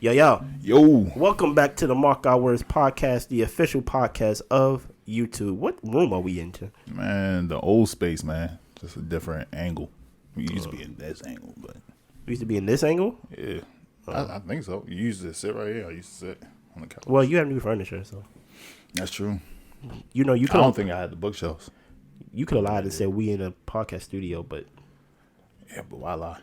Yo. Yo. Welcome back to the Mark Our Words podcast, the official podcast of YouTube. What room are we into? Man, the old space, man. Just a different angle. We used to be in this angle, but... We used to be in this angle? Yeah. I think so. You used to sit right here. I used to sit on the couch. Well, you have new furniture, so... That's true. You know, you I don't think I had the bookshelves. You could have lied and said we in a podcast studio, but... Yeah, but why lie?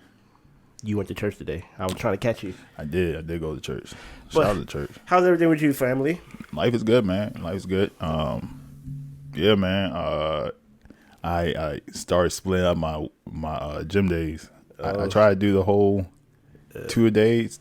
You went to church today. I was trying to catch you. I did go to church. Shout out to church. How's everything with you, family? Life is good, man. Life's good. Yeah, man. I started splitting up my gym days. I tried to do the whole 2 days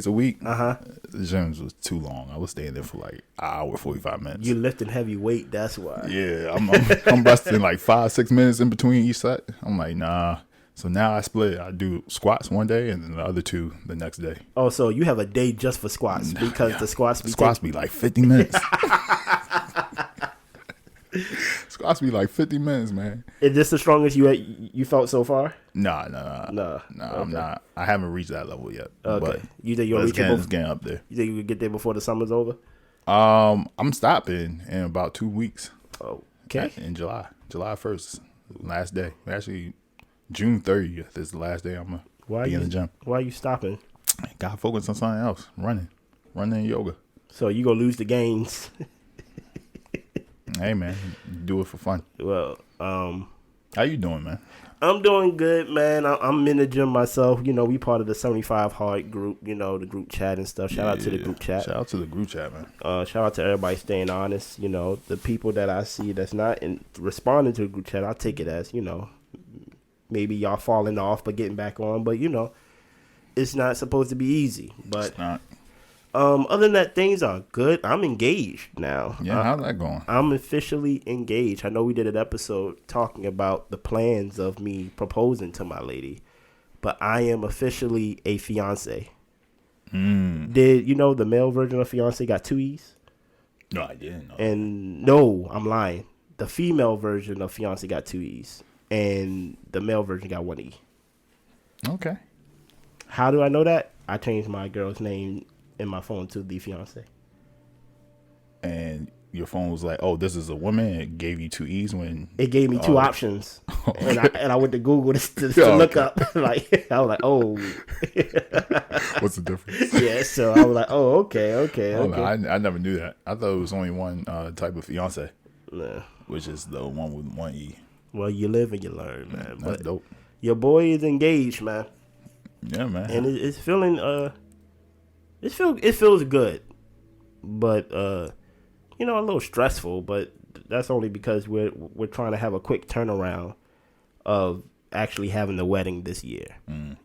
a week. The gyms was too long. I was staying there for like an hour, 45 minutes. You lifting heavy weight, that's why. Yeah, I'm busting like 5-6 minutes in between each set. I'm like, nah. So now I split. I do squats one day and then the other two the next day. Oh, so you have a day just for squats because the squats be like 50 minutes. Squats be like 50 minutes, man. Is this the strongest you felt so far? Nah. Okay. I'm not. I haven't reached that level yet. Okay. But You think you'll reach it? It's getting up there. You think you could get there before the summer's over? I'm stopping in about 2 weeks. Okay. In July 1st, last day. Actually, June 30th is the last day I'm gonna be in the gym. Why are you stopping? Gotta focus on something else. Running and yoga. So you gonna lose the gains? Hey man, do it for fun. Well, how you doing, man? I'm doing good, man. I'm in the gym myself. You know, we part of the 75 Hard group. You know, the group chat and stuff. Shout out to the group chat. Shout out to the group chat, man. Shout out to everybody staying honest. You know, the people that I see that's not responding to the group chat, I take it as, you know, maybe y'all falling off but getting back on. But, you know, it's not supposed to be easy. But it's not. Other than that, things are good. I'm engaged now. Yeah, how's that going? I'm officially engaged. I know we did an episode talking about the plans of me proposing to my lady, but I am officially a fiance. Did you know the male version of fiance got 2 E's? No, I didn't know. And no, I'm lying. The female version of fiance got 2 E's, and the male version got 1 E. Okay. How do I know that? I changed my girl's name in my phone to the fiance. And your phone was like, "Oh, this is a woman." It gave you 2 E's when it gave me 2 options, okay. and I went to Google to look up. Like I was like, "Oh, what's the difference?" Yeah, so I was like, "Oh, okay." No, I never knew that. I thought it was only one type of fiance, nah. Which is the one with 1 E. Well, you live and you learn, man. That's dope. Your boy is engaged, man. Yeah, man. And it's feeling it feels good, but you know, a little stressful. But that's only because we're trying to have a quick turnaround of actually having the wedding this year.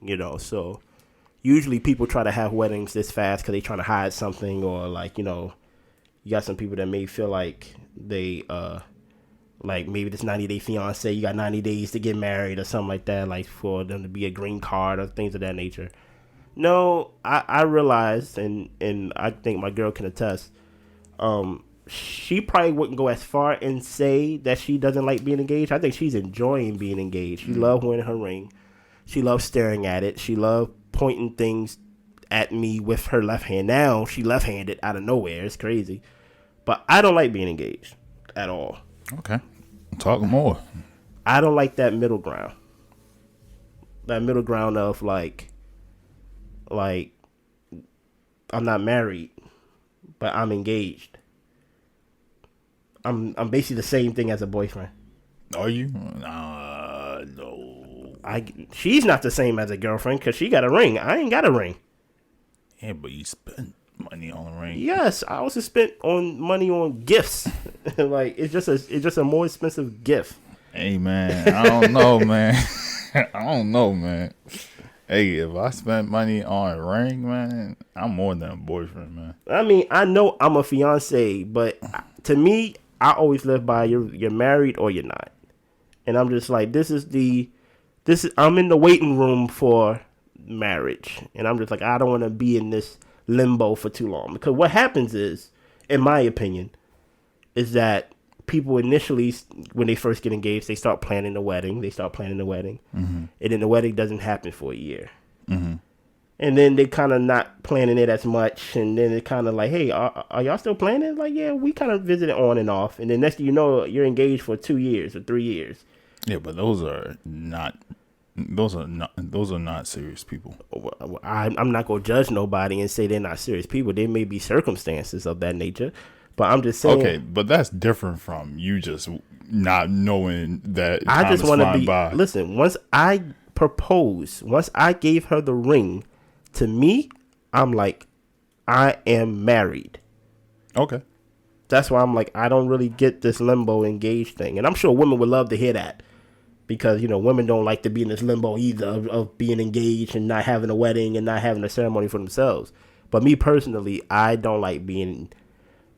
You know, so usually people try to have weddings this fast because they're trying to hide something, or like, you know, you got some people that may feel like they like maybe this 90-day fiance, you got 90 days to get married or something like that, like for them to be a green card or things of that nature. No, I realized, and I think my girl can attest, she probably wouldn't go as far and say that she doesn't like being engaged. I think she's enjoying being engaged. She loves wearing her ring. She loves staring at it. She loves pointing things at me with her left hand. Now she left-handed out of nowhere. It's crazy. But I don't like being engaged at all. Okay. Talk more. I don't like that middle ground. That middle ground of like I'm not married, but I'm engaged. I'm basically the same thing as a boyfriend. Are you? No. She's not the same as a girlfriend because she got a ring. I ain't got a ring. Yeah, but you spent money on a ring. Yes, I also spent money on gifts. Like it's just a more expensive gift. Hey man, I don't know, man. I don't know, man. Hey, if I spent money on a ring, man, I'm more than a boyfriend, man. I mean, I know I'm a fiance, but to me, I always live by you're married or you're not. And I'm just like, I'm in the waiting room for marriage. And I'm just like, I don't want to be in this limbo for too long. Because what happens is, in my opinion, is that people initially, when they first get engaged, they start planning the wedding. Mm-hmm. And then the wedding doesn't happen for a year. Mm-hmm. And then they kind of not planning it as much. And then it kind of like, hey, are y'all still planning? Like, yeah, we kind of visited on and off. And then next thing you know, you're engaged for 2 years or 3 years. Yeah, but those are not serious people. I'm not going to judge nobody and say they're not serious people. There may be circumstances of that nature. But I'm just saying. Okay, but that's different from you just not knowing that I time just is want to flying be. by. Listen, once I proposed, once I gave her the ring, to me, I'm like, I am married. Okay. That's why I'm like, I don't really get this limbo engaged thing. And I'm sure women would love to hear that. Because, you know, women don't like to be in this limbo either of being engaged and not having a wedding and not having a ceremony for themselves. But me personally, I don't like being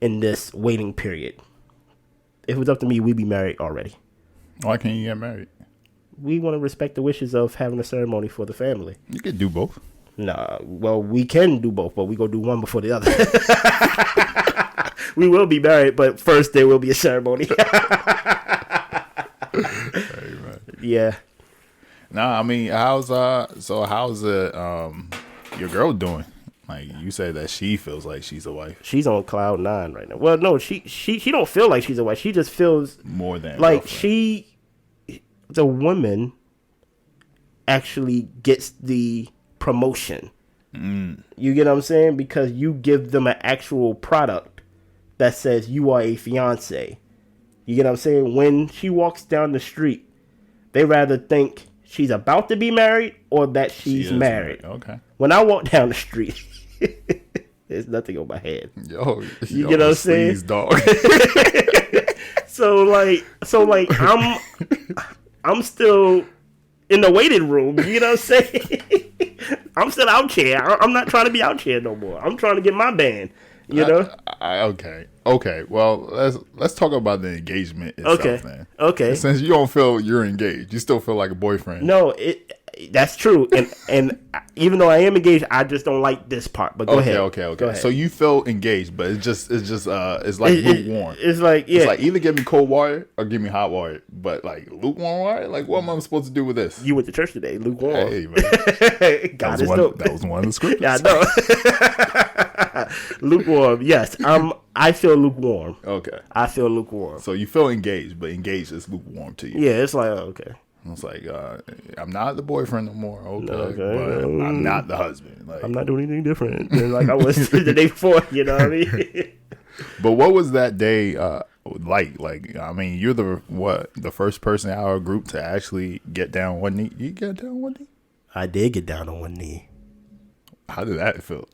in this waiting period. If it was up to me, we'd be married already. Why can't you get married? We want to respect the wishes of having a ceremony for the family. You could do both. Nah, well, we can do both, but we go do one before the other. We will be married, but first there will be a ceremony. Hey, man. Yeah. Nah, I mean, how's your girl doing? Like, you say that she feels like she's a wife. She's on cloud 9 right now. Well, no, she don't feel like she's a wife. She just feels More than like girlfriend. the woman actually gets the promotion. You get what I'm saying? Because you give them an actual product that says you are a fiance. You get what I'm saying? When she walks down the street, they rather think she's about to be married or that she's married. Okay. When I walk down the street, there's nothing on my head. Yo, You get what I'm saying? Dog. So like I'm still in the waiting room. You know what I'm saying? I'm still out here. I'm not trying to be out here no more. I'm trying to get my band. You know? Okay. Well, let's talk about the engagement itself, man. Okay. Since you don't feel you're engaged, you still feel like a boyfriend. No, that's true. And even though I am engaged, I just don't like this part. But go ahead. Okay. Go ahead. So you feel engaged, but it's like lukewarm. It's like, yeah. It's like either give me cold water or give me hot water. But like lukewarm water, like what am I supposed to do with this? You went to church today, lukewarm. Hey, man. God is dope. That was one of the scriptures. Yeah, I know. Lukewarm. Yes, I feel lukewarm. Okay. I feel lukewarm. So you feel engaged, but engaged is lukewarm to you. Yeah, it's like, okay. It's like, I'm not the boyfriend no more, Okay. but I'm not the husband. Like, I'm not doing anything different than like I was the day before, you know what I mean? But what was that day like? Like, I mean, you're the first person in our group to actually get down on one knee. You get down on one knee? I did get down on one knee. How did that feel?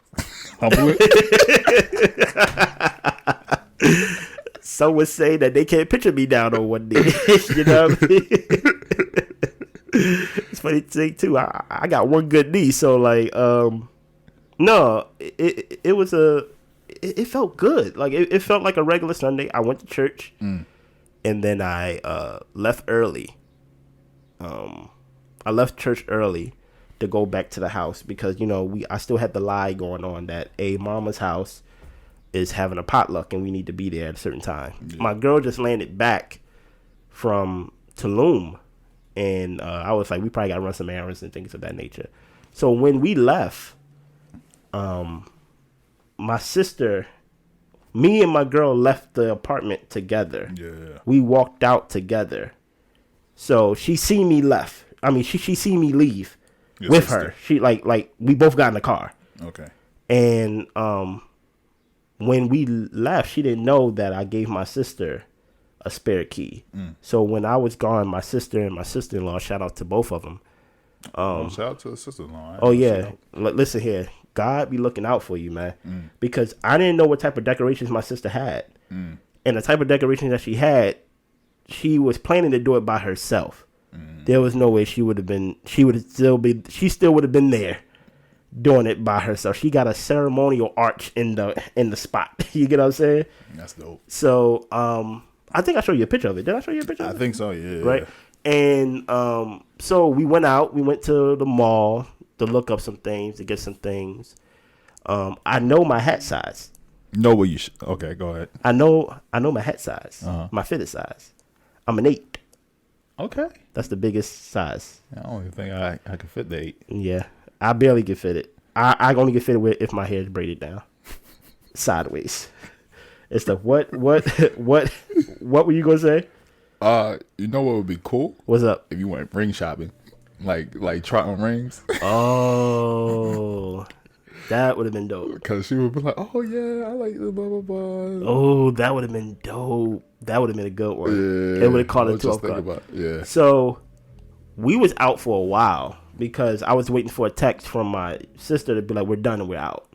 Humble it? Some would say that they can't picture me down on one knee. You know what I mean? It's funny to think too. I got one good knee, so like, no, it was it felt good. Like it felt like a regular Sunday. I went to church, and then I left early. I left church early to go back to the house because I still had the lie going on that mama's house is having a potluck and we need to be there at a certain time. Yeah. My girl just landed back from Tulum, and I was like, we probably got to run some errands and things of that nature. So when we left, my sister, me and my girl left the apartment together. Yeah. We walked out together. So she seen me left. I mean, she seen me leave with her. She like we both got in the car. Okay. And when we left, she didn't know that I gave my sister a spare key. So when I was gone, my sister and my sister-in-law, shout out to both of them. Shout out to the sister-in-law. Oh, yeah. Listen here. God be looking out for you, man. Because I didn't know what type of decorations my sister had. And the type of decorations that she had, she was planning to do it by herself. There was no way she still would have been there doing it by herself. She got a ceremonial arch in the spot. You get what I'm saying? That's dope. So I think I showed you a picture of it. Did I show you a picture of it? I think so, yeah. Right. And so we went out. We went to the mall to look up some things, to get some things. I know my hat size. Know what you should. Okay, go ahead. I know my hat size. My fitted size. I'm an 8. Okay. That's the biggest size. I don't even think I could fit the 8. Yeah. I barely can fit it. I only get fitted with if my hair is braided down sideways. It's the what were you gonna say? You know what would be cool? What's up? If you went ring shopping, like try on rings. Oh, that would have been dope. Because she would be like, "Oh yeah, I like the blah blah blah." Oh, that would have been dope. That would have been a good one. Yeah, It would have caught it to a yeah. So we was out for a while because I was waiting for a text from my sister to be like, "We're done and we're out."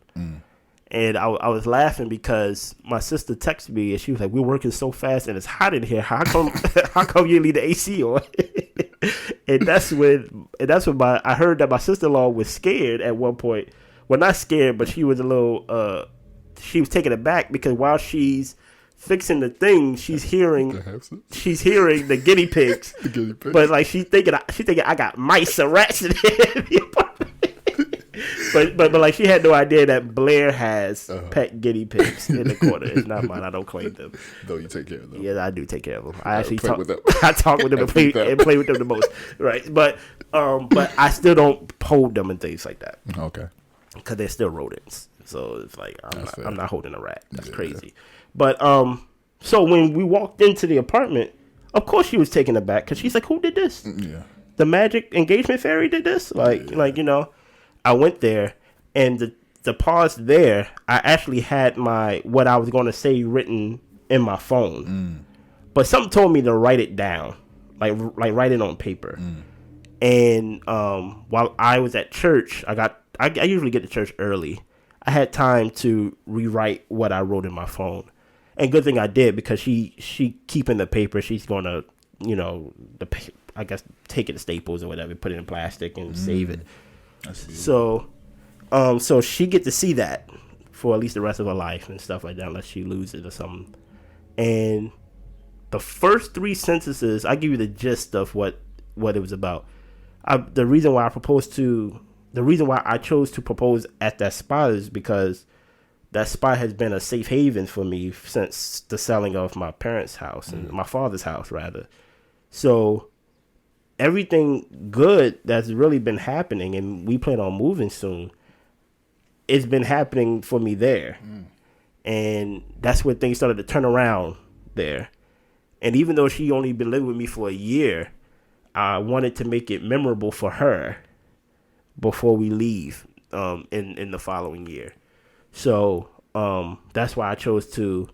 And I was laughing because my sister texted me and she was like, "We're working so fast and it's hot in here. How come you leave the AC on?" and that's when I heard that my sister-in-law was scared at one point. Well, not scared, but she was a little she was taken aback because while she's fixing the thing, she's hearing the guinea pigs. The guinea pigs. But like she's thinking I got mice and rats in the apartment. But like she had no idea that Blair has pet guinea pigs in the corner. It's not mine. I don't claim them. Though you take care of them. Yeah, I do take care of them. I actually play talk with them. I talk with them and play with them the most. Right. But I still don't hold them and things like that. Okay. Because they're still rodents. So it's like I'm not holding a rat. That's crazy. But so when we walked into the apartment, of course she was taken aback because she's like, "Who did this? Yeah. The magic engagement fairy did this?" Like you know. I went there, and the pause there, I actually had what I was going to say written in my phone, but something told me to write it down, like write it on paper. And while I was at church, I usually get to church early. I had time to rewrite what I wrote in my phone, and good thing I did because she keeping the paper. She's going to I guess take it to Staples or whatever, put it in plastic and save it. So she get to see that for at least the rest of her life and stuff like that, unless she loses it or something. And the first 3 sentences, I give you the gist of what it was about. The reason why I chose to propose at that spot is because that spot has been a safe haven for me since the selling of my parents' house and my father's house rather. So everything good that's really been happening, and we plan on moving soon, it's been happening for me there. And that's where things started to turn around there. And even though she only been living with me for a year, I wanted to make it memorable for her before we leave in the following year. So that's why I chose to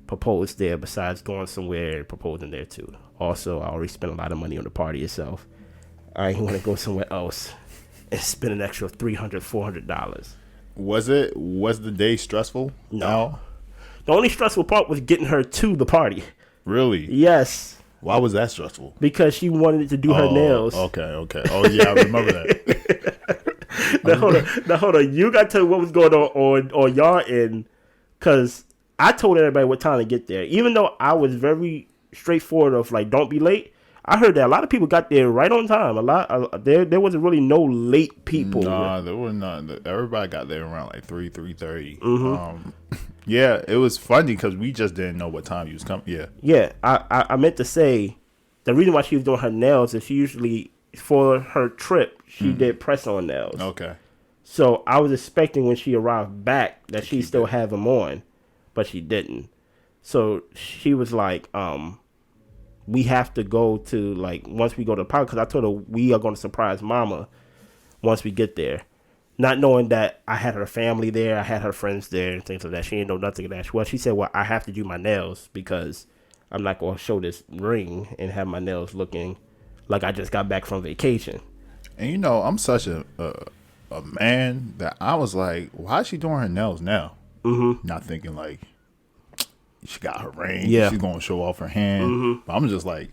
propose there besides going somewhere and proposing there too. Also, I already spent a lot of money on the party itself. I ain't want to go somewhere else and spend an extra $300, $400. Was the day stressful? No. The only stressful part was getting her to the party. Really? Yes. Why was that stressful? Because she wanted to do her nails. Okay. Oh yeah, I remember that. Now hold on. You got to tell me what was going on y'all end, because I told everybody what time to get there. Even though I was very straightforward of like, don't be late. I heard that a lot of people got there right on time. There wasn't really no late people. Nah, there were not. Everybody got there around like 3:30. Yeah, it was funny because we just didn't know what time he was coming. Yeah. I meant to say the reason why she was doing her nails is she usually, for her trip, she did press-on nails. Okay. So I was expecting when she arrived back that she still have them on, but she didn't. So she was like, we have to go to, like, once we go to the park, because I told her we are going to surprise Mama once we get there. Not knowing that I had her family there, I had her friends there, and things like that. She didn't know nothing of that. Well, she said, well, I have to do my nails because I'm not going to show this ring and have my nails looking like I just got back from vacation. And you know, I'm such a man that I was like, why is she doing her nails now? Not thinking like she got her ring. Yeah. She's going to show off her hand. But I'm just like,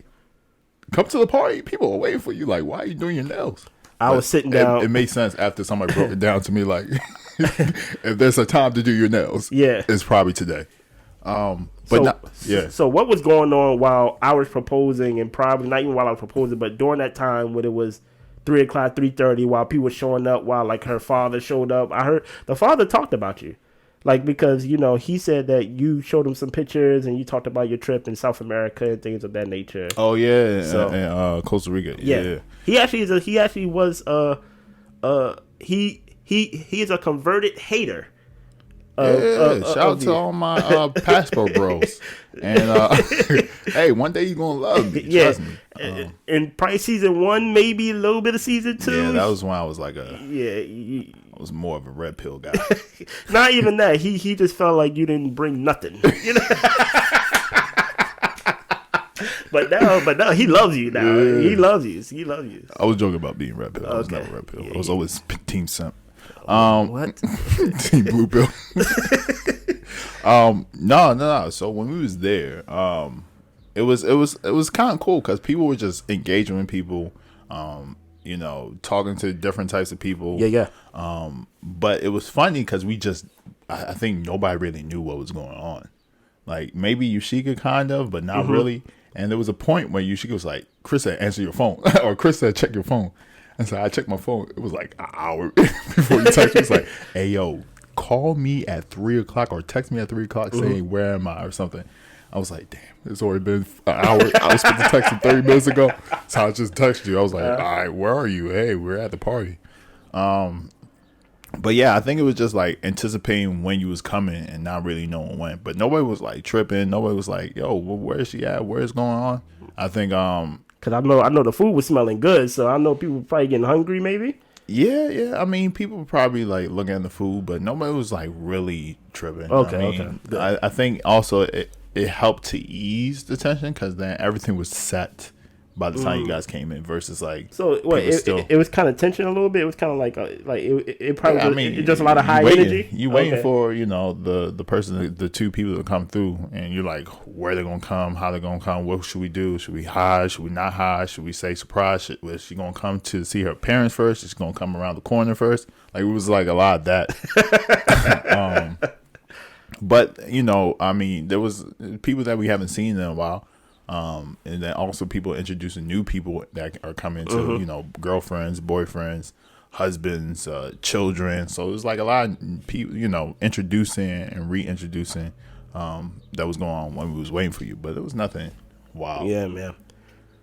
come to the party. People are waiting for you. Like, why are you doing your nails? I was sitting down. It made sense after somebody broke it down to me. Like, if there's a time to do your nails, it's probably today. So what was going on while I was proposing, and probably not even while I was proposing, but during that time when it was 3 o'clock, 3:30, while people were showing up, while like her father showed up, I heard the father talked about you. Like, because, you know, he said that you showed him some pictures and you talked about your trip in South America and things of that nature. Oh yeah, and Costa Rica. Yeah. He actually was he he is a converted hater. Shout out to all my passport bros. And hey, one day you're gonna love me. Trust me. In probably season 1, maybe a little bit of season 2. Yeah, that was when I was like I was more of a red pill guy. Not even that. He just felt like you didn't bring nothing. You know. But now he loves you now. Yeah. He loves you. I was joking about being red pill. I was never red pill. I was always team simp. What? Team blue pill. No. So when we was there, it was kind of cool because people were just engaging with people, talking to different types of people. Yeah. But it was funny because I think nobody really knew what was going on. Like maybe Yushika kind of, but not really. And there was a point where Yushika was like, Chris said, answer your phone. Or Chris said, check your phone. And so I checked my phone. It was like an hour before you text me. It's like, hey, yo, call me at 3 o'clock or text me at 3 o'clock saying, where am I or something. I was like, damn, it's already been an hour. I was supposed to text you 30 minutes ago. So I just texted you. I was like, all right, where are you? Hey, we're at the party. But yeah, I think it was just like anticipating when you was coming and not really knowing when. But nobody was like tripping. Nobody was like, yo, where is she at? Where's going on? I think because I know the food was smelling good, so I know people were probably getting hungry maybe. Yeah. I mean, people were probably like looking at the food, but nobody was like really tripping. Okay. I think also it helped to ease the tension because then everything was set by the time you guys came in versus like. So what? It was kind of tension a little bit. It was kind of like it probably was just a lot of high energy. You waiting for the person, the two people to come through, and you're like, where they're gonna come, how they're gonna come, what should we do? Should we hide? Should we not hide? Should we say surprise? Is she gonna come to see her parents first? Is she gonna come around the corner first? Like it was like a lot of that. But I mean, there was people that we haven't seen in a while. And then also people introducing new people that are coming to, girlfriends, boyfriends, husbands, children. So it was like a lot of people, introducing and reintroducing that was going on when we was waiting for you. But it was nothing wild. Yeah, man.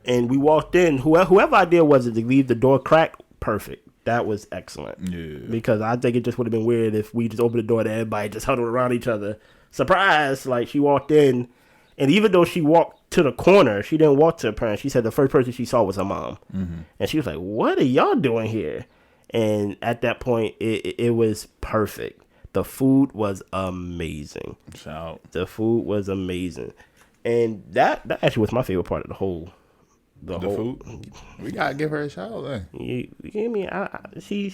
And we walked in. Whoever idea was it to leave the door cracked, perfect. That was excellent. Yeah. Because I think it just would have been weird if we just opened the door to everybody just huddled around each other. Surprise! Like she walked in. And even though she walked to the corner, she didn't walk to her parents. She said the first person she saw was her mom. Mm-hmm. And she was like, what are y'all doing here? And at that point, it was perfect. The food was amazing. Shout. The food was amazing. And that actually was my favorite part of the whole. The food? We got to give her a shout out then. You hear me? She's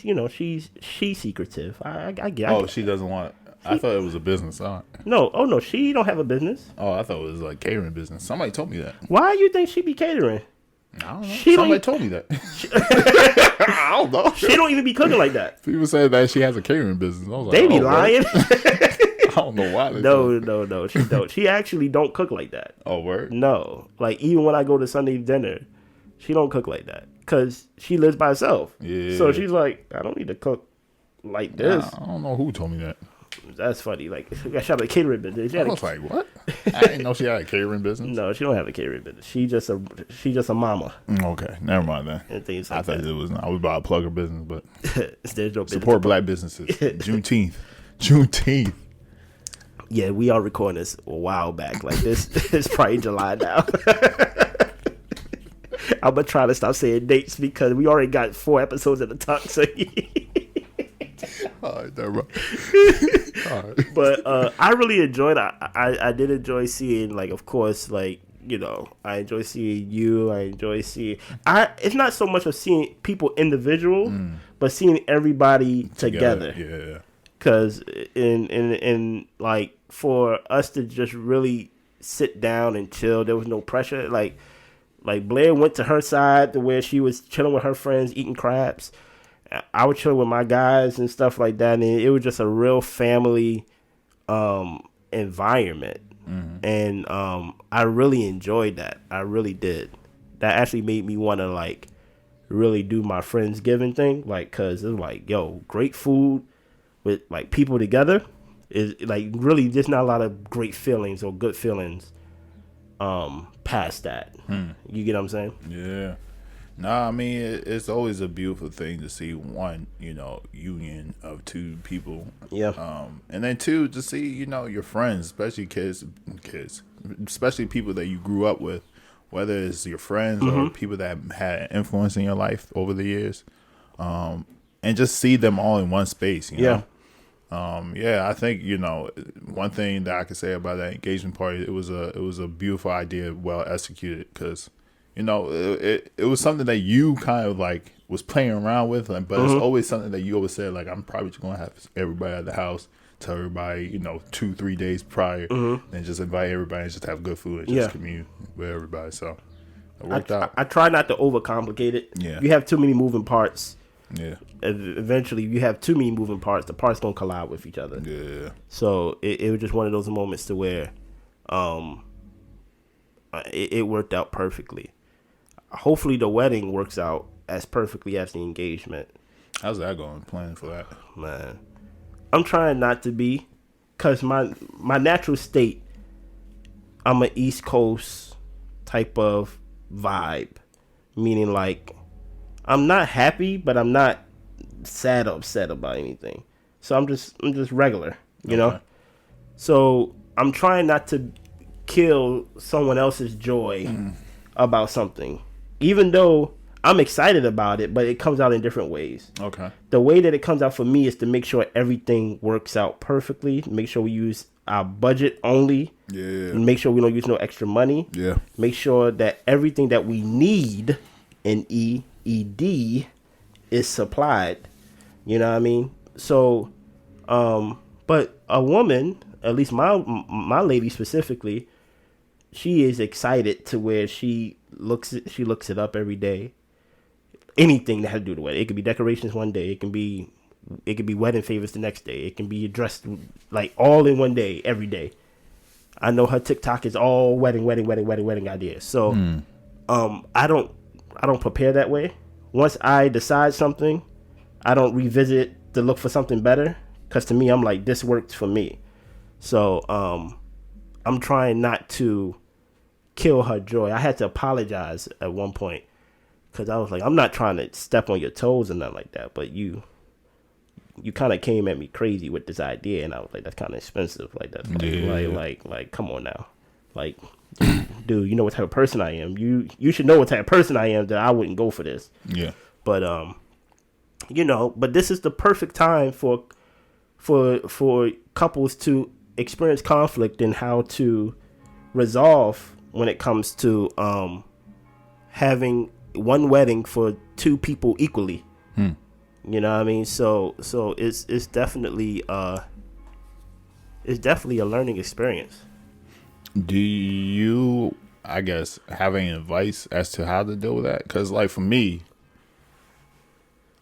secretive. I get it. She doesn't want... I thought it was a business. No, she don't have a business. Oh, I thought it was like catering business. Somebody told me that. Why do you think she be catering? I don't know. Somebody told me that. I don't know. She don't even be cooking like that. People say that she has a catering business. I was like, they be lying. I don't know why. No. She don't. She actually don't cook like that. Oh, word? No. Like even when I go to Sunday dinner, she don't cook like that because she lives by herself. Yeah. So she's like, I don't need to cook like this. I don't know who told me that. That's funny. Like, I shot a catering business. I was like, what? I didn't know she had a catering business. No, she don't have a catering business. She just a mama. Okay, never mind then. And things like I thought that. it was. I was about to plug her business, but there's no support black businesses. Juneteenth. Yeah, we are recording this a while back. Like this is probably July now. I'm gonna try to stop saying dates because we already got 4 episodes in the tuck. So. All right, never mind. All right. But I really enjoyed it. I did enjoy seeing, like, of course, like, I enjoy seeing you. I enjoy seeing. It's not so much of seeing people individual, but seeing everybody together. Yeah. Because in like for us to just really sit down and chill, there was no pressure. Like Blair went to her side to where she was chilling with her friends, eating crabs. I was chilling with my guys and stuff like that, and it was just a real family environment. Mm-hmm. And I really enjoyed that. I really did. That actually made me want to like really do my Friendsgiving thing, like, cause it's like, yo, great food with like people together is like really just not a lot of great feelings or good feelings past that. You get what I'm saying? Yeah. Nah, I mean it's always a beautiful thing to see one, union of two people. Yeah. And then two to see, your friends, especially kids, especially people that you grew up with, whether it's your friends or people that had influence in your life over the years, and just see them all in one space. Yeah. Yeah, I think one thing that I could say about that engagement party, it was a beautiful idea, well executed, because it was something that you kind of like was playing around with, but it's always something that you always said, like, I'm probably just gonna have everybody at the house, tell everybody 2-3 days prior, and just invite everybody and just have good food and just commune with everybody. So it worked out. I try not to overcomplicate it. Yeah. You have too many moving parts. Yeah. Eventually, you have too many moving parts. The parts gonna collide with each other. Yeah. So it was just one of those moments to where, it worked out perfectly. Hopefully, the wedding works out as perfectly as the engagement. How's that going? Planning for that? Man, I'm trying not to be, cause my natural state, I'm an East Coast type of vibe, meaning like I'm not happy, but I'm not sad or upset about anything. So I'm just regular, you know. So I'm trying not to kill someone else's joy about something, even though I'm excited about it, but it comes out in different ways. Okay. The way that it comes out for me is to make sure everything works out perfectly. Make sure we use our budget only. Yeah. Make sure we don't use no extra money. Yeah. Make sure that everything that we need in EED is supplied. You know what I mean? So, but a woman, at least my lady specifically, she is excited to where she looks it up every day. Anything that has to do with the wedding. It could be decorations one day. It can be wedding favors the next day. It can be dressed like all in one day, every day. I know her TikTok is all wedding ideas. So, I don't prepare that way. Once I decide something, I don't revisit to look for something better. Cause to me, I'm like, this worked for me. So, I'm trying not to kill her joy. I had to apologize at one point. Cause I was like, I'm not trying to step on your toes and nothing like that, but you kind of came at me crazy with this idea, and I was like, that's kind of expensive. Like that's like, come on now, like, dude, you know what type of person I am. You should know what type of person I am that I wouldn't go for this. Yeah. But but this is the perfect time for couples to experience conflict and how to resolve when it comes to having one wedding for two people equally. You know what I mean? So it's definitely a learning experience. Do you, I guess, have any advice as to how to deal with that? Because like for me,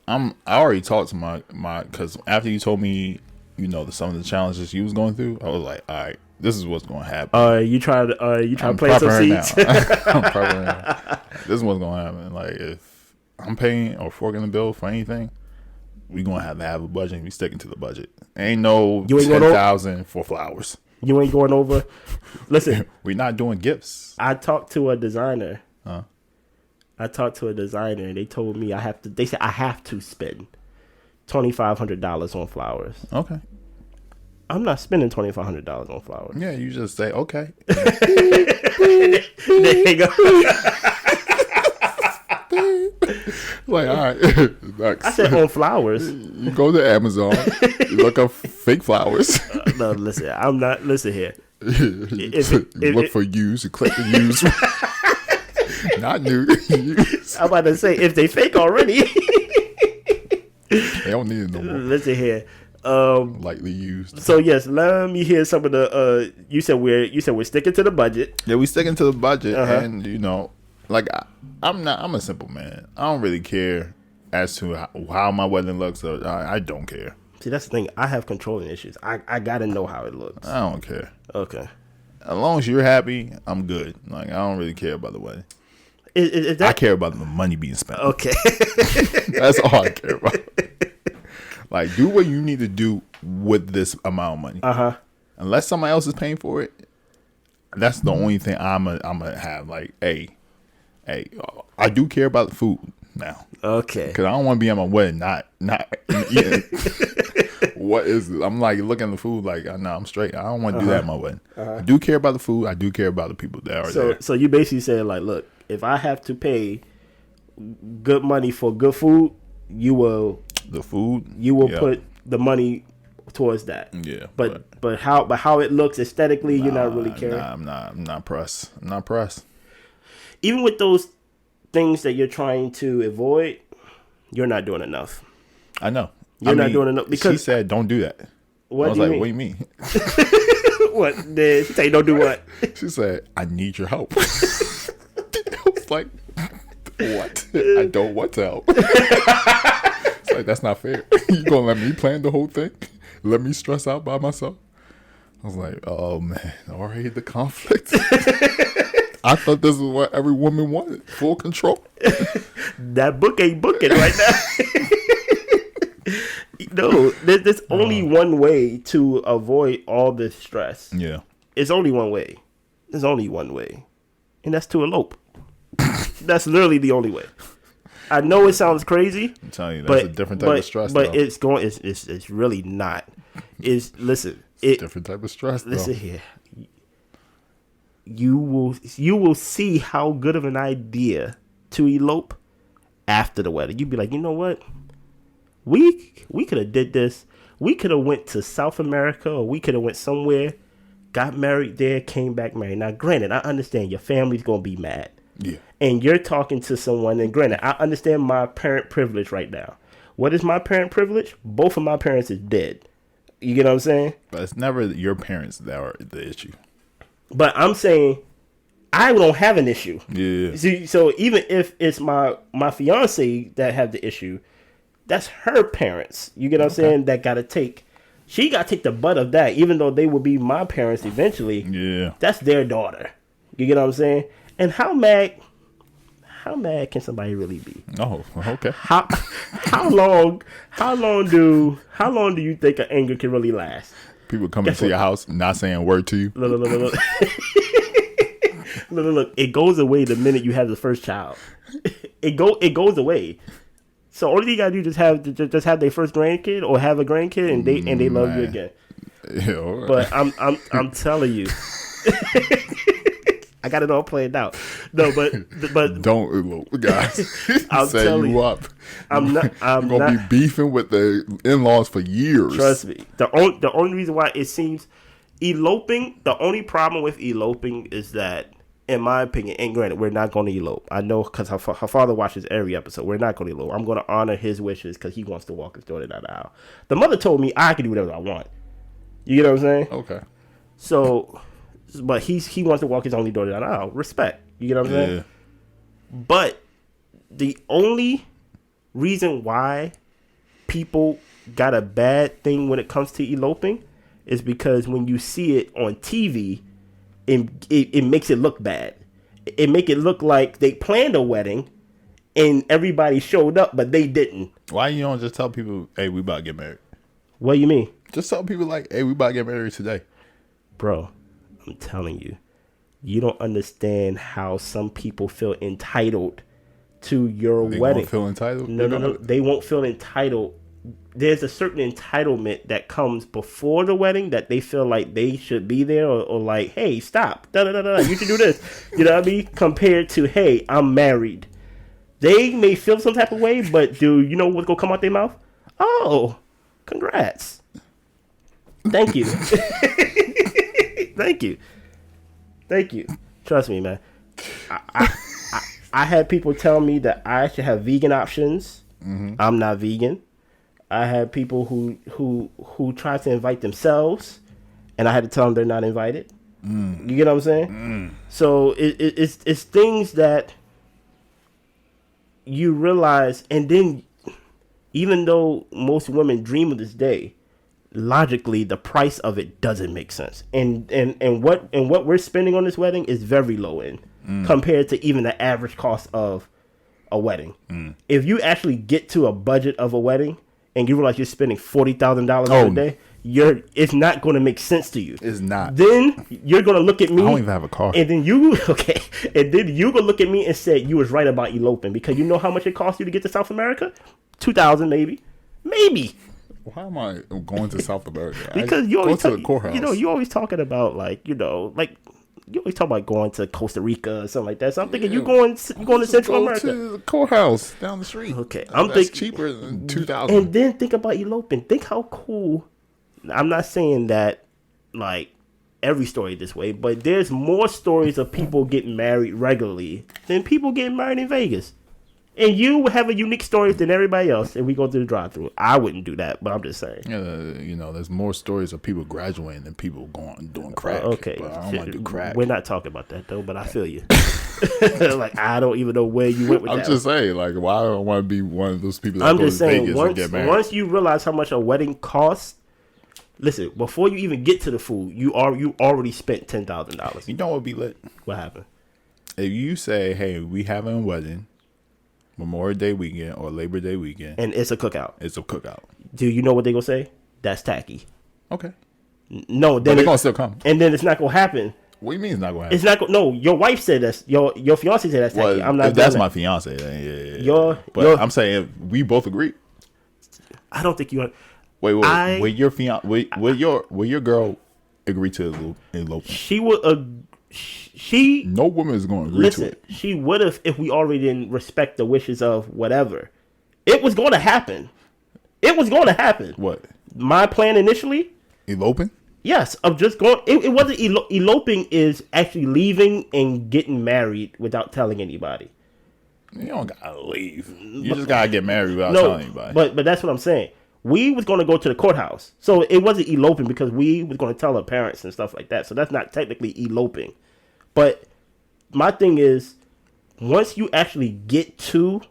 I already talked to my because after you told me, some of the challenges you was going through, I was like, all right, this is what's going to happen. You try to play some seeds. I'm prepping now. This is what's going to happen. Like if I'm paying or forking the bill for anything, we gonna have to have a budget and be sticking to the budget. Ain't no 10,000 for flowers. You ain't going over. Listen, we're not doing gifts. I talked to a designer. And they told me they said I have to spend $2,500 on flowers. Okay. I'm not spending $2,500 on flowers. Yeah, you just say okay. There you go. Like, all right. I said on flowers. You go to Amazon, you look up fake flowers. No, listen. I'm not. Listen here. You look for used, you click the used. Not new. Used. I'm about to say if they fake already. They don't need it no more. Listen here. Lightly used. So yes, let me hear some of the. You said we're sticking to the budget. Yeah, we sticking to the budget, and like I'm a simple man. I don't really care as to how my wedding looks. I don't care. See, that's the thing. I have controlling issues. I gotta know how it looks. I don't care. Okay. As long as you're happy, I'm good. Like I don't really care about the wedding. I care about the money being spent. Okay. That's all I care about. Like, do what you need to do with this amount of money. Unless somebody else is paying for it, that's the only thing I'm gonna have. Like, hey, Hey, I do care about the food now. Okay. Because I don't want to be at my wedding not eating. What is it? I'm like looking at the food like, no, I'm straight. I don't want to do that at my wedding. I do care about the food. I do care about the people that are there. So you basically said, like, look, if I have to pay good money for good food, you will put the money towards that. Yeah. But how it looks aesthetically, you're not really caring. Nah, I'm not pressed. Even with those things that you're trying to avoid, you're not doing enough. I know. You're not doing enough because she said, "Don't do that." What I was do you like, mean? "What do you mean?" What? Did she say? Don't do what? She said, "I need your help." I was like, "What? I don't want to help." It's like, that's not fair. You gonna let me plan the whole thing? Let me stress out by myself? I was like, "Oh man, already the conflict." I thought this is what every woman wanted. Full control. That book ain't booking right now. No, there's only one way to avoid all this stress. Yeah. It's only one way. There's only one way. And that's to elope. That's literally the only way. I know it sounds crazy. I'm telling you, that's a different type of stress. But it's really not. It's a different type of stress. Listen here. You will see how good of an idea to elope after the wedding. You'd be like, you know what? We could have did this. We could have went to South America, or we could have went somewhere, got married there, came back married. Now, granted, I understand your family's gonna be mad. Yeah. And you're talking to someone, and granted, I understand my parent privilege right now. What is my parent privilege? Both of my parents is dead. You get what I'm saying? But it's never your parents that are the issue. But I'm saying I don't have an issue. Yeah. See, so even if it's my fiance that have the issue, that's her parents. You get what I'm saying? That she got to take the butt of that, even though they will be my parents eventually. Yeah. That's their daughter. You get what I'm saying? And how mad can somebody really be? Oh, okay. How long do you think an anger can really last? People coming to your house, not saying a word to you. Look. Look. It goes away the minute you have the first child. It goes away. So only thing you gotta do is have their first grandkid or have a grandkid, and they love you again. Yeah, all right. But I'm telling you, I got it all planned out. No, but don't elope, guys. I'll set tell you up. I'm gonna be beefing with the in-laws for years. Trust me. The only reason why it seems eloping, the only problem with eloping is that, in my opinion, and granted, we're not going to elope. I know because her father watches every episode. We're not going to elope. I'm going to honor his wishes because he wants to walk his daughter down the aisle. The mother told me I can do whatever I want. You get what I'm saying? Okay. So, but he wants to walk his only daughter down the aisle. Respect. You get what I'm saying? But the only reason why people got a bad thing when it comes to eloping is because when you see it on TV, it makes it look bad. It make it look like they planned a wedding and everybody showed up, but they didn't. Why you don't just tell people, hey, we about to get married? What do you mean? Just tell people like, hey, we about to get married today. Bro, I'm telling you, you don't understand how some people feel entitled to your wedding. They won't feel entitled? No. They won't feel entitled. There's a certain entitlement that comes before the wedding that they feel like they should be there, or like, hey, stop. You should do this. You know what I mean? Compared to, hey, I'm married. They may feel some type of way, but do you know what's going to come out their mouth? Oh, congrats. Thank you. Thank you. Trust me, man. I had people tell me that I should have vegan options. Mm-hmm. I'm not vegan. I had people who try to invite themselves, and I had to tell them they're not invited. You get what I'm saying? So it's things that you realize, and then even though most women dream of this day, logically the price of it doesn't make sense. And what we're spending on this wedding is very low end compared to even the average cost of a wedding. If you actually get to a budget of a wedding, and you realize you're spending $40,000 Oh. a day, it's not going to make sense to you. It's not. Then you're going to look at me. I don't even have a car. And then you gonna look at me and say you was right about eloping, because you know how much it costs you to get to South America? $2,000 maybe. Why am I going to South America? Because you always go to the courthouse. you always talking about you always talk about going to Costa Rica or something like that. So I'm thinking you going to Central America. To the courthouse down the street. Okay, That's cheaper than $2,000. And then think about eloping. Think how cool. I'm not saying that like every story this way, but there's more stories of people getting married regularly than people getting married in Vegas. And you have a unique story than everybody else, and we go through the drive-through. I wouldn't do that, but I'm just saying. There's more stories of people graduating than people doing crack. Okay, but I don't want to do crack. We're not talking about that though, but I feel you. Like I don't even know where you went with that. I'm just saying, like, why do I want to be one of those people that I'm go just to saying, Vegas and get married? once you realize how much a wedding costs, listen, before you even get to the food, you already spent $10,000. You know what would be lit? What happened? If you say, hey, we having a wedding, Memorial Day weekend or Labor Day weekend, And it's a cookout. it's a cookout. Do you know what they gonna say? That's tacky. Okay. No, But then they're going to still come. and then it's not gonna happen. What do you mean it's not going to happen? It's not. No, your wife said that's your fiance said that's tacky. Well, I'm not. if that's doing my that. fiance, then yeah. Your- but your- I'm saying if we both agree. I don't think you. Wait. I- Will your fiance? Will your girl agree to elope? She would. She No woman is going to agree listen. to it. She would have if we already didn't respect the wishes of whatever. It was going to happen. It was going to happen. What? My plan initially, Eloping? yes, of just going. It wasn't eloping. Is actually leaving and getting married without telling anybody. You don't gotta leave. You just gotta get married without No, telling anybody. but that's what I'm saying. We was going to go to the courthouse, so it wasn't eloping because we was going to tell our parents and stuff like that. So that's not technically eloping. But my thing is, once you actually get to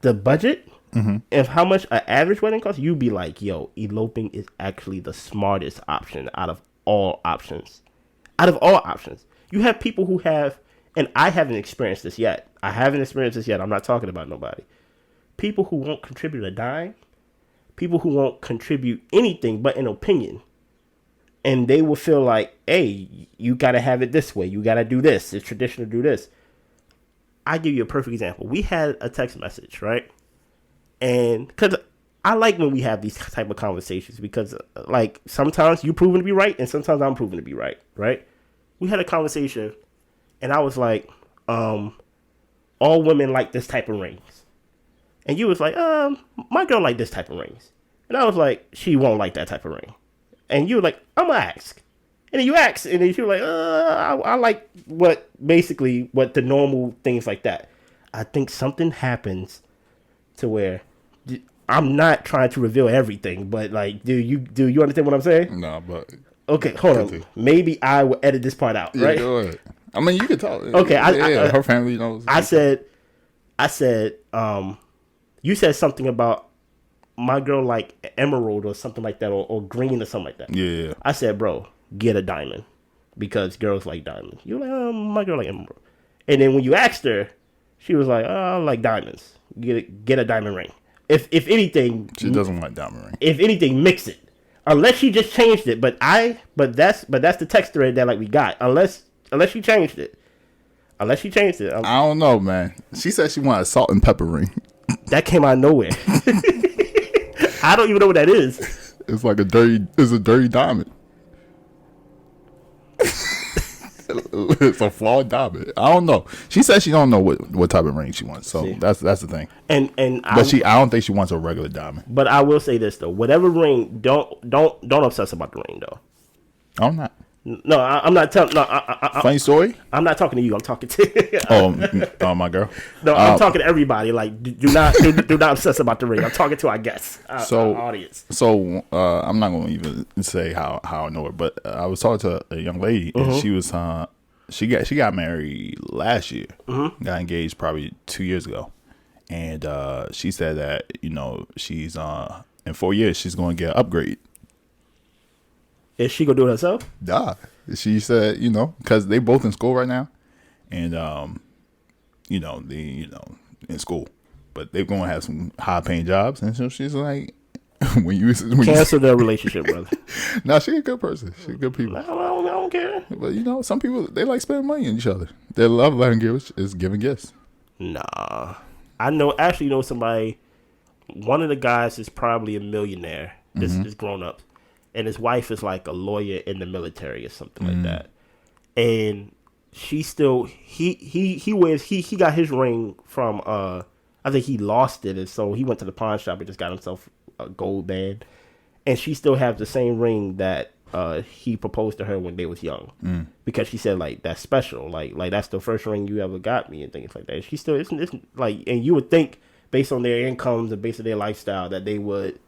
the budget and how much an average wedding costs, you be like, yo, eloping is actually the smartest option out of all options. Out of all options. You have people who have, and I haven't experienced this yet. I'm not talking about nobody. People who won't contribute a dime. People who won't contribute anything but an opinion. And they will feel like, hey, you got to have it this way. You got to do this. It's traditional to do this. I give you a perfect example. We had a text message, right? And because I like when we have these type of conversations because, like, sometimes you're proven to be right and sometimes I'm proven to be right, right? We had a conversation and I was like, all women like this type of rings. And you was like, my girl like this type of rings. And I was like, she won't like that type of ring. And you were like, I'm going to ask. And then you asked, and then you were like, I like what the normal things like that. I think something happens to where I'm not trying to reveal everything, but like, do you understand what I'm saying? No, but okay, hold on. Maybe I will edit this part out, right? Yeah, go ahead. I mean, you can talk. Okay, her family knows. I said, you said something about my girl like emerald or something like that, or green or something like that. Yeah. I said, bro, get a diamond because girls like diamonds. You're like, my girl like emerald. And then when you asked her, she was like, I like diamonds. Get a diamond ring. If anything, She doesn't like diamond ring. if anything, mix it. Unless she just changed it. But that's the text thread that like we got. Unless she changed it. I don't know, man. She said she wanted a salt and pepper ring. That came out of nowhere. I don't even know what that is. It's like a dirty diamond. It's a flawed diamond. I don't know. She said she don't know what type of ring she wants. So See. that's the thing. But I don't think she wants a regular diamond. But I will say this though: whatever ring, don't obsess about the ring though. I'm not. No, I'm not telling. No, Funny story. I'm not talking to you. I'm talking to. Oh, my girl. No, I'm talking to everybody. Like, do not obsess about the ring. I'm talking to our guests, our audience. So I'm not going to even say how I know her, but I was talking to a young lady, and she was she got married last year, got engaged probably 2 years ago, and she said that she's in 4 years she's going to get an upgrade. Is she gonna do it herself? Nah, she said because they both in school right now, and they in school, but they're gonna have some high paying jobs, and so she's like, when you cancel their relationship, brother. No, she a good person. She good people. I don't care. But you know, some people they like spending money on each other. Their love language is giving gifts. Nah, I know somebody. One of the guys is probably a millionaire. This is grown up, and his wife is like a lawyer in the military or something like that. And she still he got his ring from I think he lost it, and so he went to the pawn shop and just got himself a gold band. And she still has the same ring that he proposed to her when they was young, because she said like that's special, like that's the first ring you ever got me and things like that. She still it's like, and you would think based on their incomes and based on their lifestyle that they would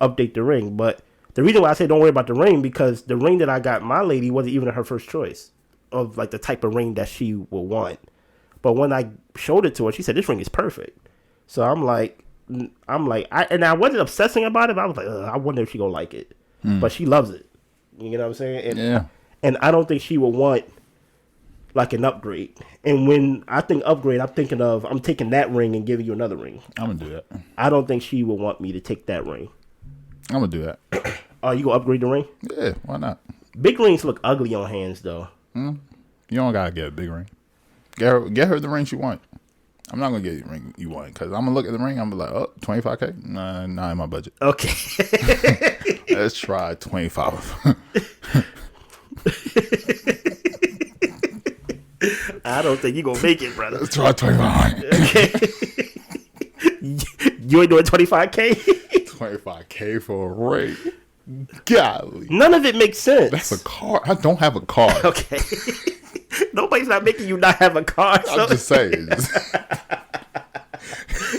update the ring. But the reason why I say don't worry about the ring, because the ring that I got my lady wasn't even her first choice of like the type of ring that she would want. But when I showed it to her, she said this ring is perfect. So I wasn't obsessing about it, but I was like, I wonder if she gonna like it. But she loves it. You know what I'm saying? And I don't think she would want like an upgrade. And when I think upgrade, I'm thinking of I'm taking that ring and giving you another ring. I'm gonna do that. I don't think she would want me to take that ring. I'm gonna do that. Oh, you gonna upgrade the ring? Yeah, why not? Big rings look ugly on hands though. You don't gotta get a big ring. Get her the ring she want. I'm not gonna get you the ring you want, because I'm gonna look at the ring. I'm gonna be like, oh, $25K? Nah, not in my budget. Okay. Let's try 25. I don't think you gonna make it, brother. Let's try 25. Okay. You ain't doing 25K? 25K for a ring. Golly. None of it makes sense. That's a car. I don't have a car. Okay. Nobody's not making you not have a car. So. I'm just saying.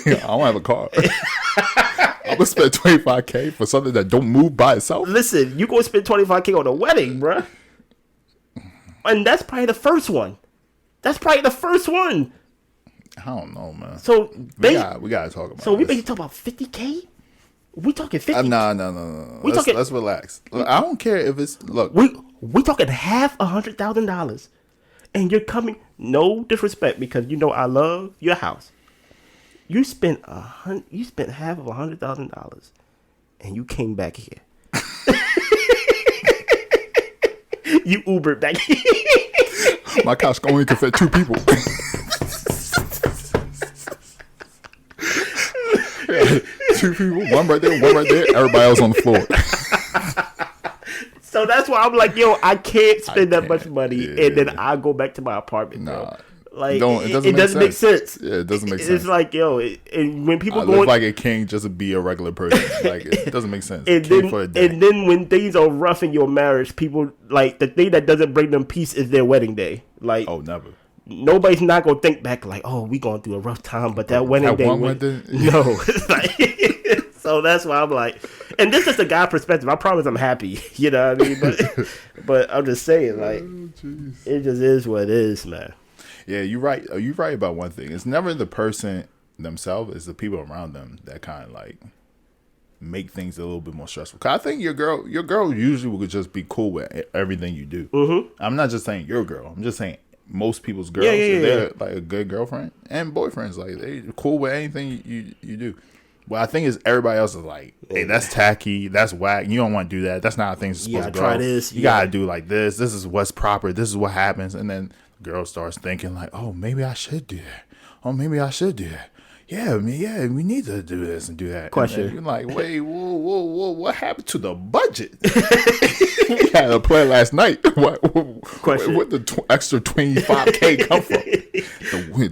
I don't have a car. I'm gonna spend 25K for something that don't move by itself. Listen, you gonna spend 25K on a wedding, bruh. And that's probably the first one. I don't know, man. So we gotta talk about. So we may talk about 50K. We talking 50? No. Let's relax. Look, I don't care if it's We talking $500,000, and you're coming. No disrespect, because you know I love your house. You spent half of $100,000, and you came back here. You Ubered back here. My couch only can fit 2 people. Yeah, 2 people, one right there, everybody else on the floor. So that's why I'm like, yo, I can't spend that much money, and then I go back to my apartment. Nah, like it doesn't make sense. Yeah, it doesn't make sense. It's like, yo, and when people live like a king just to be a regular person, like it doesn't make sense. And then when things are rough in your marriage, people like the thing that doesn't bring them peace is their wedding day. Like, oh, never. Nobody's not gonna think back like, oh, we going through a rough time, but that wedding day, no. So that's why I'm like, and this is the guy perspective. I promise I'm happy, you know what I mean? But I'm just saying, like, it just is what it is, man. Yeah, you're right. You're right about one thing. It's never the person themselves; it's the people around them that kind of like make things a little bit more stressful. 'Cause I think your girl usually would just be cool with everything you do. Mm-hmm. I'm not just saying your girl. I'm just saying most people's girls. They're like a good girlfriend and boyfriends. Like they cool with anything you do. Well, I think is everybody else is like, hey, that's tacky, that's whack. You don't want to do that. That's not how things are supposed to go. Try this. You gotta do like this. This is what's proper. This is what happens. And then the girl starts thinking like, oh, maybe I should do that. Oh, maybe I should do that. Yeah, we need to do this and do that. Question. And you're like, wait, whoa, what happened to the budget? We had a plan last night. What the extra 25K come from?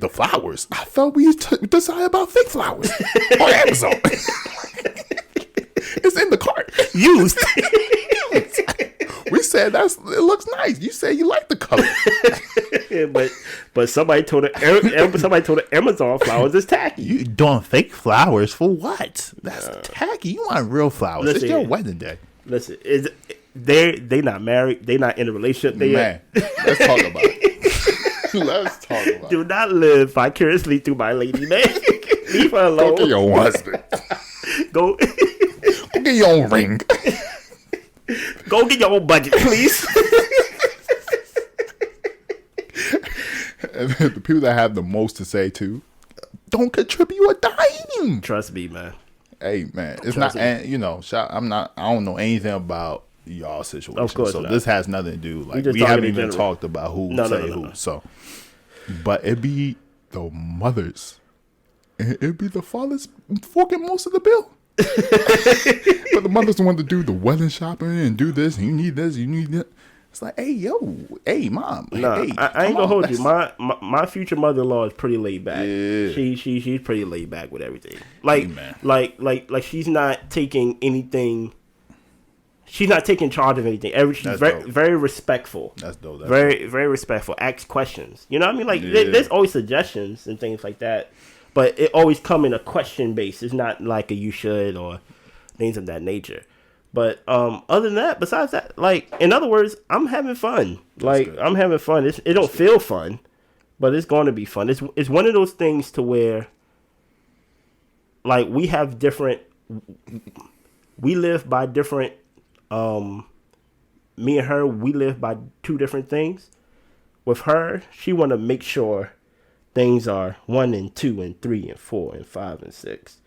The flowers. I thought we decided about fake flowers on Amazon. It's in the cart. Used. We said it looks nice. You said you like the color. but somebody told the Amazon flowers is tacky. You doing fake flowers for what? That's tacky. You want real flowers. It's your wedding day. Listen, they not married. They not in a relationship. Let's talk about it. Let's talk about it. Do not live vicariously through my lady, man. Leave her alone. Go get your husband. Go get your own ring. Go get your own budget, please. And the people that have the most to say too don't contribute a dime. Trust me, man. Hey man, it's not. And you know, I'm not. I don't know anything about y'all situation. Of course so not. This has nothing to do. Like just we talking haven't in even general. talked about who who. So, but it be the mothers, and it be the fathers forking most of the bill. But the mothers want to do the wedding shopping and do this. And you need this. You need that. It's like, hey, hey, mom. Nah, hey, I ain't gonna hold you. My future mother-in-law is pretty laid back. Yeah. She's pretty laid back with everything. Like, man. like she's not taking anything. She's not taking charge of anything. She's very respectful. That's dope. Very respectful. Asks questions. You know what I mean? Like, there's always suggestions and things like that, but it always come in a question base. It's not like a you should or things of that nature. But other than that, besides that, like, in other words, I'm having fun. Like, I'm having fun. It don't feel fun, but it's going to be fun. It's one of those things to where, like, we live by different, me and her, we live by two different things. With her, she want to make sure things are 1 and 2 and 3 and 4 and 5 and 6.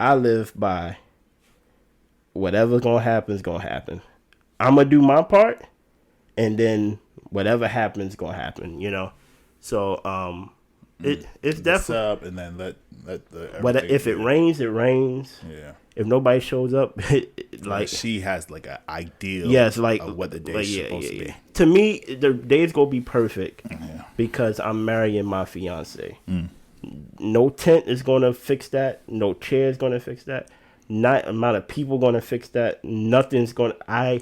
I live by whatever's gonna happen is gonna happen. I'm gonna do my part, and then whatever happens gonna happen. You know, so it's definitely up and then let the. But if it rains, it rains. Yeah. If nobody shows up, like she has like an ideal. Yes, like of what the day is supposed to be. To me, the day's gonna be perfect because I'm marrying my fiance. No tent is gonna fix that. No chair is gonna fix that. Not amount of people gonna fix that. Nothing's gonna. I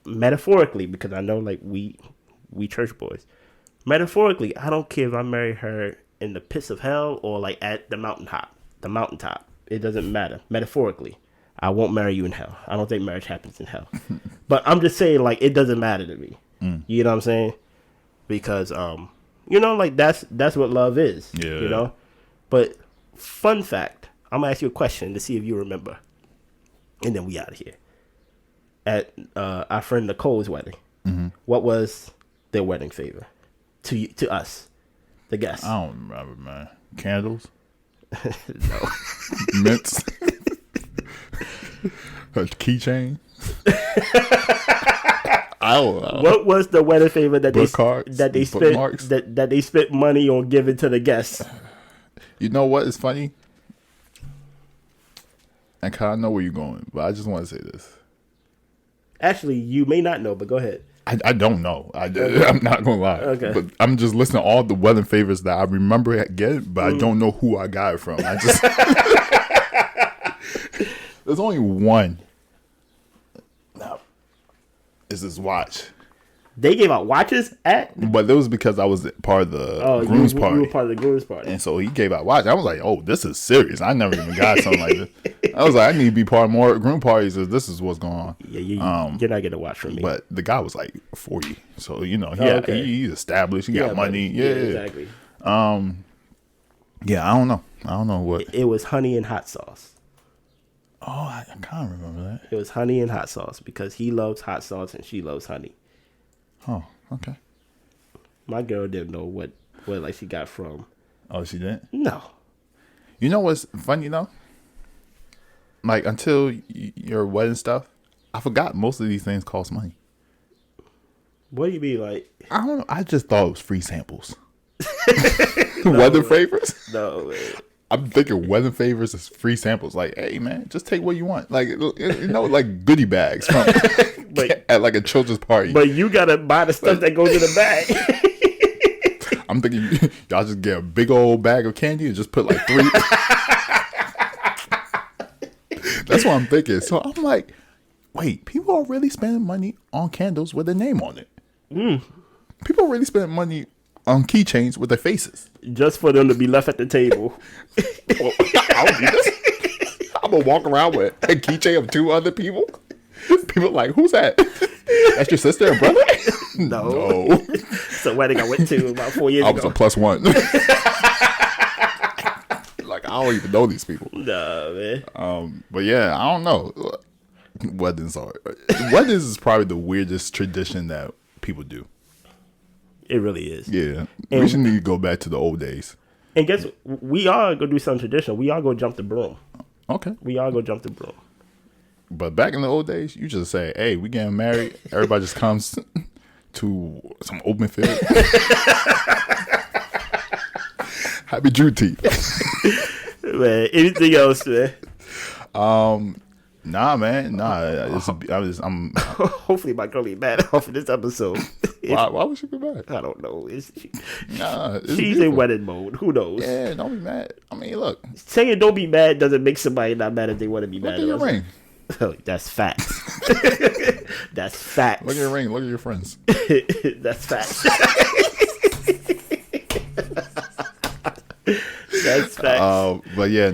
metaphorically, because I know like we church boys. Metaphorically, I don't care if I marry her in the pits of hell or like at the mountaintop. It doesn't matter. Metaphorically, I won't marry you in hell. I don't think marriage happens in hell. But I'm just saying, like, it doesn't matter to me. You know what I'm saying? Because you know, like that's what love is. Yeah. You know. But fun fact. I'm gonna ask you a question to see if you remember, and then we out of here. At our friend Nicole's wedding, what was their wedding favor to us, the guests? I don't remember, man. Candles, no, mints, a keychain. I don't know. What was the wedding favor that they spent money on giving to the guests? You know what is funny? I kind of know where you're going, but I just want to say this. Actually, you may not know, but go ahead. I don't know. I'm not going to lie. Okay. But I'm just listening to all the wedding favors that I remember getting, but I don't know who I got it from. I just there's only one. Now, is this watch. They gave out watches but that was because I was part of the groom's party. You were part of the groom's party. And so he gave out watches. I was like, oh, this is serious. I never even got something like this. I was like, I need to be part of more groom parties if this is what's going on. Yeah, you're not getting a watch from me. But the guy was like 40. So, you know, he's established. He got money. Yeah, exactly. Yeah, I don't know. I don't know what. It was honey and hot sauce. Oh, I can't remember that. It was honey and hot sauce because he loves hot sauce and she loves honey. Oh, okay. My girl didn't know what like she got from. Oh, she didn't? No. You know what's funny though? Like until your wedding stuff, I forgot most of these things cost money. What do you mean, like? I don't know. I just thought it was free samples. Wedding favors? No, man. I'm thinking wedding favors is free samples. Like, hey man, just take what you want. Like, you know, like goodie bags from at like a children's party. But you gotta buy the stuff that goes in the bag. I'm thinking y'all just get a big old bag of candy and just put like 3. That's what I'm thinking. So I'm like, wait, people are really spending money on candles with their name on it. People are really spending money on keychains with their faces. Just for them to be left at the table. I'll do this. I'm going to walk around with a keychain of 2 other people. People like, who's that? That's your sister and brother? No. It's a wedding I went to about 4 years ago. I was a +1. Like, I don't even know these people. Nah, man. But yeah, I don't know. Weddings is probably the weirdest tradition that people do. It really is. Yeah. We should need to go back to the old days. And guess we are gonna do something traditional. We are gonna jump the broom. Okay. We all go jump the broom. But back in the old days, you just say, "Hey, we getting married." Everybody just comes to some open field. Happy Juneteenth. Man, anything else, man? Nah, man. Nah. I'm. Hopefully my girl ain't mad off of this episode. Why would she be mad? I don't know. It's She's beautiful. in wedding mode. Who knows? Yeah, don't be mad. I mean, look. Saying don't be mad doesn't make somebody not mad if they want to be Look mad. at your ring. Oh, that's facts. That's facts. Look at your ring. Look at your friends. That's facts. That's facts. But yeah,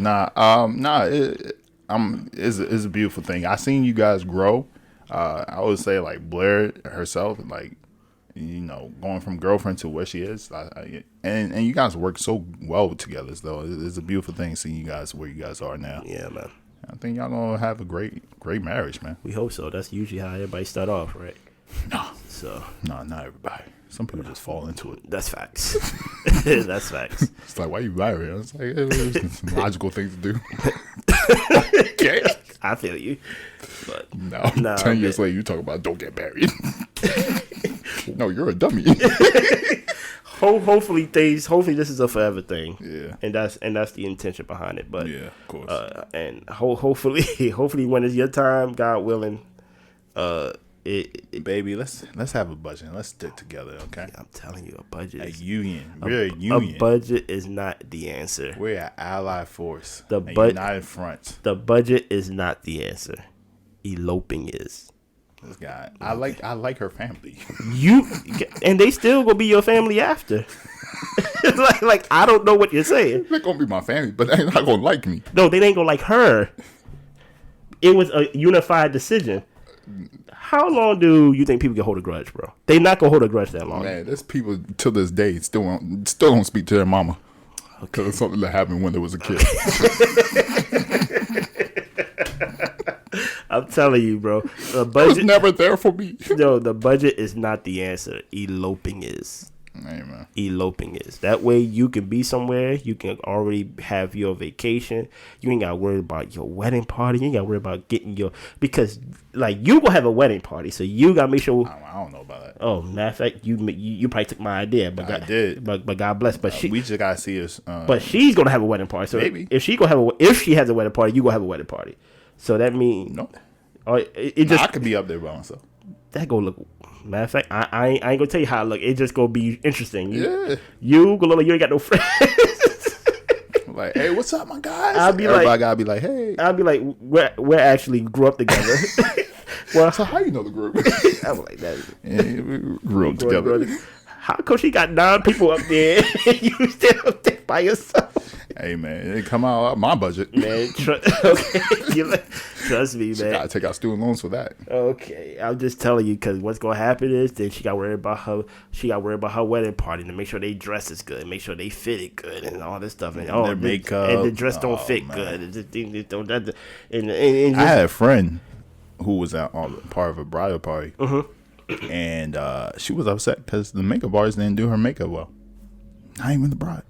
it's a beautiful thing. I seen you guys grow. I would say like Blair herself, like, you know, going from girlfriend to where she is, and you guys work so well together. So it's a beautiful thing seeing you guys where you guys are now. Yeah, man. I think y'all gonna have a great marriage, man. We hope so. That's usually how everybody start off, right? No, So not everybody. Some people just fall into it. that's facts. That's facts. It's like, why you married? It's like, it's a logical thing to do. Okay. I feel you. But No, 10 years later, you talk about don't get married. No, you're a dummy. hopefully this is a forever thing. Yeah. And that's the intention behind it. But Yeah, of course. And hopefully when it's your time, God willing, Baby, let's have a budget. Let's stick together, okay? I'm telling you, a budget A is union. We're a union. A budget is not the answer. We're an allied force. The a united front. The budget is not the answer. Eloping is. This guy. I like her family. And they still gonna be your family after. like I don't know what you're saying. They're gonna be my family, but they're not gonna like me. No, they ain't gonna like her. It was a unified decision. How long do you think people can hold a grudge, bro? They not gonna hold a grudge that long. Man, there's people to this day still don't speak to their mama. Because of something that happened when there was a kid. I'm telling you, bro. The It was budget never there for me. No, the budget is not the answer. Eloping is. Hey, man. Eloping is. That way you can be somewhere. You can already have your vacation. You ain't got to worry about your wedding party. You ain't got to worry about getting your... Because, like, you going to have a wedding party, so you got to make sure... I don't know about that. Oh, matter of fact, you probably took my idea. But I did. But God bless. But we just got to see us... but she's going to have a wedding party. So maybe. If she has a wedding party, you going to have a wedding party. So that means... No. It just... I could be up there by myself. That go look... Matter of fact, I ain't gonna tell you how it look. It just gonna be interesting. Yeah. You gonna look like you ain't got no friends. Like, hey, what's up, my guys? Everybody gotta be like, hey. I'll be like, we actually grew up together. Well, so how you know the group? I'm like that. Yeah, we grew up together. How come she got 9 people up there and you still up there by yourself? Hey, man, it come out of my budget. Man, okay. Trust me, man. Gotta take out student loans for that. Okay, I'm just telling you because what's gonna happen is then she got worried about her wedding party to make sure they dress is good, make sure they fit it good, and all this stuff, and their makeup, and the dress don't fit good, and I had a friend who was on part of a bridal party, and she was upset because the makeup artist didn't do her makeup well. Not even the bride.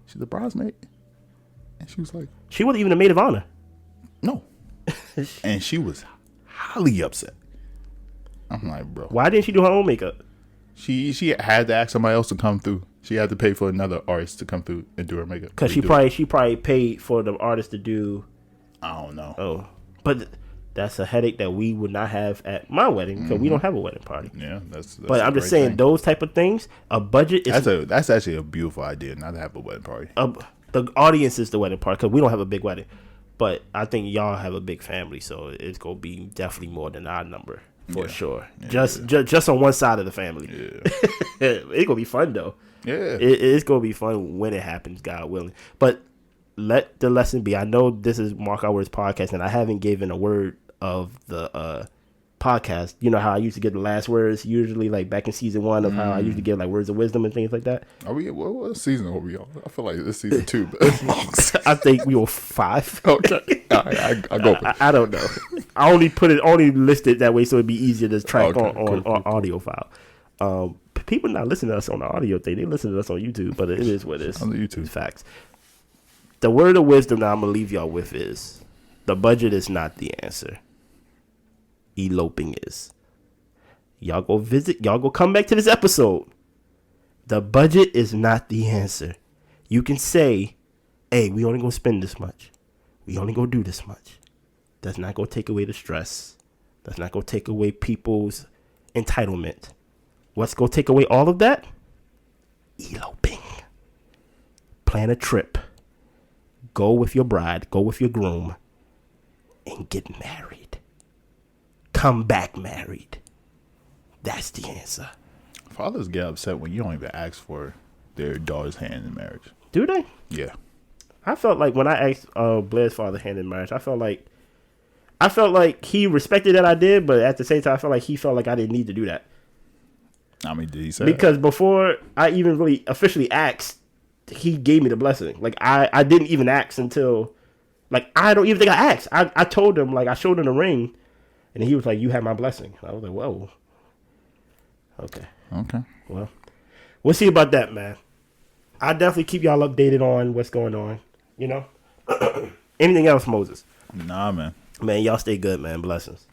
She's the bridesmaid, and she was like, she wasn't even a maid of honor. No. And she was highly upset. I'm like, bro. Why didn't she do her own makeup? She had to ask somebody else to come through. She had to pay for another artist to come through and do her makeup. Because she probably paid for the artist to do. I don't know. Oh, but that's a headache that we would not have at my wedding because we don't have a wedding party. Yeah, that's but I'm just saying those type of things. A budget is that's actually a beautiful idea. Not to have a wedding party. The audience is the wedding party because we don't have a big wedding. But I think y'all have a big family, so it's gonna be definitely more than our number for sure. Yeah, just on one side of the family. Yeah, it's gonna be fun though. Yeah, it's gonna be fun when it happens, God willing. But let the lesson be. I know this is Mark Our Words podcast, and I haven't given a word of the podcast. You know how I used to get the last words usually, like back in season 1 of how I used to give like words of wisdom and things like that. Are we? What season are we on? I feel like this season 2. But I think we were 5. Okay, I go. I don't know. I only listed that way so it'd be easier to track on audio file. People not listening to us on the audio thing; they listen to us on YouTube. But it is what it is. On the YouTube, facts. The word of wisdom that I'm gonna leave y'all with is the budget is not the answer. Eloping is. Y'all go come back to this episode. The budget is not the answer. You can say, hey, we only gonna spend this much. We only gonna do this much. That's not gonna take away the stress. That's not gonna take away people's entitlement. What's gonna take away all of that? Eloping. Plan a trip. Go with your bride, go with your groom, and get married. Come back married. That's the answer. Fathers get upset when you don't even ask for their daughter's hand in marriage. Do they? Yeah. I felt like when I asked Blair's father's hand in marriage, I felt like he respected that I did, but at the same time, I felt like he felt like I didn't need to do that. I mean, did he say because before I even really officially asked, he gave me the blessing. Like I didn't even ask until, like, I don't even think I asked. I told him, like, I showed him the ring, and he was like, "You have my blessing." I was like, "Whoa, okay." Well, we'll see about that, man. I'll definitely keep y'all updated on what's going on. You know, anything else, Moses? Nah, man. Man, y'all stay good, man. Blessings.